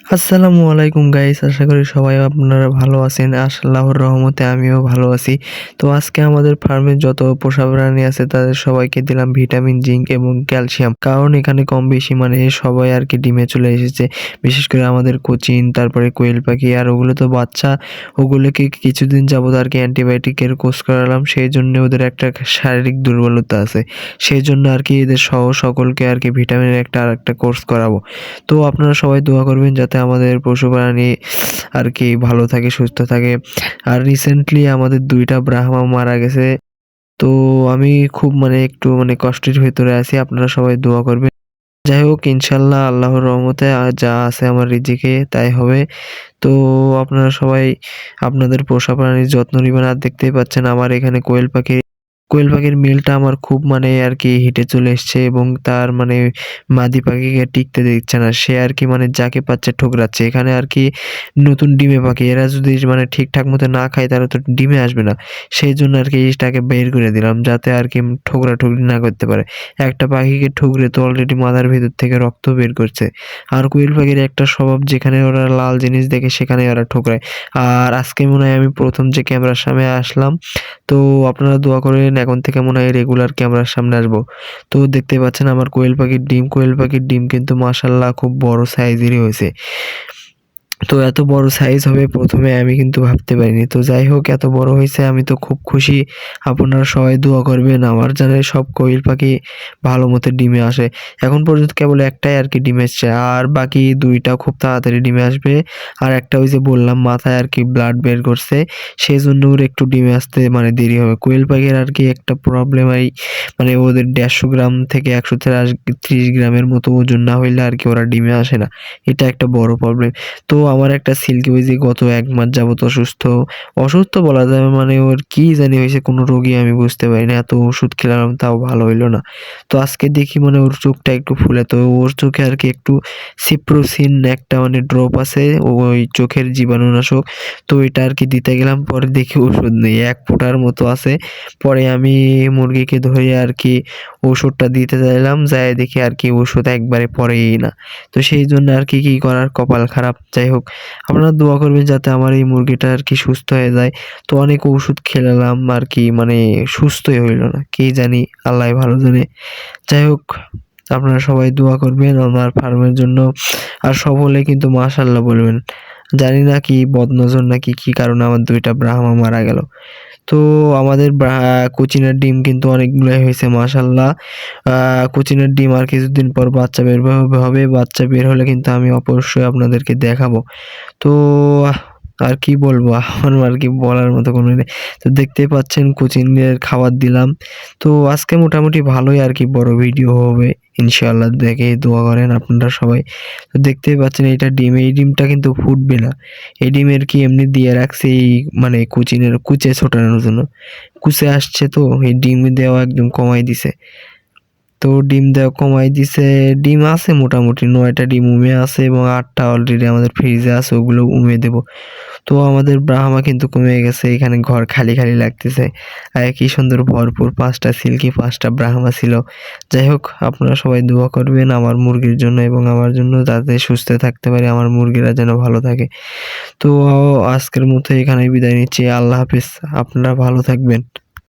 আসসালামু আলাইকুম গাইস, আশা করি সবাই আপনারা ভালো আছেন। আল্লাহর রহমতে আমিও ভালো আছি। তো আজকে আমাদের ফার্মে যত পোষা প্রাণী আছে তাদের সবাইকে দিলাম ভিটামিন, জিঙ্ক এবং ক্যালসিয়াম। কারণ এখানে কম বেশি মানে সবাই আর কি ডিমে চলে এসেছে। বিশেষ করে আমাদের কোচিন, তারপরে কোয়েল পাখি, আর ওগুলো তো বাচ্চা। ওগুলোকে কিছুদিন যাবত আর কি অ্যান্টিবায়োটিকের কোর্স করালাম, সেই জন্য ওদের একটা শারীরিক দুর্বলতা আছে। সেই জন্য আর কি এদের সহ সকলকে আর কি ভিটামিনের আরেকটা কোর্স করাবো। তো আপনারা সবাই দোয়া করবেন যাতে আমাদের পশু প্রাণী আর কি ভালো থাকে, সুস্থ থাকে। আর রিসেন্টলি আমাদের ২ টা ব্রাহ্মা মারা গেছে। তো আমি খুব একটু কষ্টের ভেতরে আছি। আপনারা সবাই দোয়া করবেন। যাই হোক, ইনশাআল্লাহ আল্লাহর রহমতে যা আছে আমার রিজিকে তাই হবে। তো আপনারা সবাই আপনাদের পোষা প্রাণীর যত্ন নিবেন। আর দেখতেই পাচ্ছেন আমার এখানে কোয়েল পাখির মেলটা আমার খুব আর কি হিটে চলে এসছে, এবং তার মাদি পাখিকে টিকতে দিচ্ছে না। সে আর কি যাকে পাচ্ছে ঠোকরাচ্ছে। এখানে আর কি নতুন ডিমে পাখি, এরা যদি ঠিকঠাক মতো না খায় তাহলে তো ডিমে আসবে না। সেইজন্য আর কি এটাকে বের করে দিলাম যাতে আর কি ঠোকরাঠুকরি না করতে পারে। একটা পাখিকে ঠুকরে তো অলরেডি মাথার ভেতর থেকে রক্ত বের করছে। আর কোয়েল পাখির একটা স্বভাব, যেখানে ওরা লাল জিনিস দেখে সেখানেই ওরা ঠোকরায়। আর আজকে মনে হয় আমি ১ম যে ক্যামেরার সামনে আসলাম। তো আপনারা দোয়া করেন, এখন থেকে মনে হয় রেগুলার ক্যামেরার সামনে আসবো। তো দেখতে পাচ্ছেন আমার কোয়েল পাখির ডিম কিন্তু মাশাআল্লাহ খুব বড় সাইজেরই হয়েছে। তো এত বড় সাইজ হবে ১ম এ আমি কিন্তু ভাবতে পারিনি। তো যাই হোক, এত বড় হইছে আমি তো খুব খুশি। আপনারা সবাই দোয়া করবেন আমার যেন সব কোয়েল পাখি ভালো মতো ডিমে আসে। এখন পর্যন্ত কেবল একটাই আর কি ডিম এসছে। আর বাকি ২ টা খুব তাড়াতাড়ি ডিমে আসবে। আর একটা ওই যে বললাম মাথায় আর কি ব্লাড বের করছে। সেজন্য ওর একটু ডিমে আসতে দেরি হবে। কোয়েল পাখির আর কি একটা প্রবলেম ওদের ১৫০ গ্রাম থেকে ১৩০ গ্রামের মতো ওজন না হইলে আর কি ওরা ডিমে আসে না। এটা একটা বড় প্রবলেম। তো আমার একটা সিল্কি বৈজি গত ১ মাস যাবত অসুস্থ। অসুস্থ বলা যাবে, ওর কি জানি হইছে, কোনো রোগই আমি বুঝতে পারি না। এত ওষুধ খেলাম তাও ভালো হইলো না। তো আজকে দেখি ওর চোখটা একটু ফুলে, তো ওর চোখে আর কি একটু সিপ্রোসিন একটা ড্রপ আছে ওই চোখের জীবাণুনাশক। তো এটা আর কি দিতে গেলাম, পরে দেখি ওষুধ নেই। ১ ফোঁটার মতো আছে। পরে আমি মুরগিকে ধরে আর কি ওষুধটা দিতে চাইলাম, যাইয়া দেখি আর কি ওষুধ একবারে পড়েই না। তো সেইজন্য আর কি করার, কপাল খারাপ। যাই হোক, আপনারা দোয়া করবেন যাতে আমার এই মুরগিটা আর কি সুস্থ হয়ে যায়। তো অনেক ওষুধ খেলালাম আর কি সুস্থই হইল না। কি জানি, আল্লাহই ভালো জানে। যাই হোক, আপনারা সবাই দোয়া করবেন আমার ফার্মের জন্য। আর সকলে কিন্তু মাশাআল্লাহ বলবেন। জানি না কি বদনজর নাকি কি কারণে আমার ২ টা ব্রাহ্মা মারা গেল। তো আমাদের কোচিনের ডিম কিন্তু অনেকগুলাই হয়েছে মাশাআল্লাহ। কোচিনের ডিম আর কিছুদিন পর বাচ্চা বের হবে। বাচ্চা বের হলে কিন্তু আমি অবশ্যই আপনাদেরকে দেখাবো। তো আর কি বলবো? আমার আর কি বলার মতো কোনো নেই। তো দেখতেই পাচ্ছেন কোচিনের খাবার দিলাম। তো আজকে মোটামুটি ভালোই আর কি বড় ভিডিও হবে। ইনশাআল্লাহ দেখে দোয়া করেন আপনারা সবাই। তো দেখতেই পাচ্ছেন এইটা ডিম। এই ডিমটা কিন্তু ফুটবে না। এই ডিমের কি এমনি দিয়ে রাখছি এই কোচিনের কুচে ছোটানোর জন্য। কুচে আসছে তো এই ডিম দেওয়া একদম কমাই দিছে। তো ডিম দেওয়া কমাই দিছে। ডিম আছে মোটামুটি ৯ টা ডিম উমে আছে, এবং ৮ টা অলরেডি আমাদের ফ্রিজে আছে, ওগুলো উমে দেব। তো আমাদের ব্রাহ্মা কিন্তু কমে গেছে। এখানে ঘর খালি, খালি লাগতেছে। কি সুন্দর ভরপুর ৫ টা সিল্কি, ৫ টা ব্রাহ্মা ছিল। যাই হোক, আপনারা সবাই দোয়া করবেন আমার মুরগির জন্য এবং আমার জন্য, যাতে সুস্থ থাকতে পারি, আমার মুরগিরা যেন ভালো থাকে। তো আজকের মতো এখানেই বিদায় নিচ্ছি। আল্লাহ হাফেজ। আপনারা ভালো থাকবেন।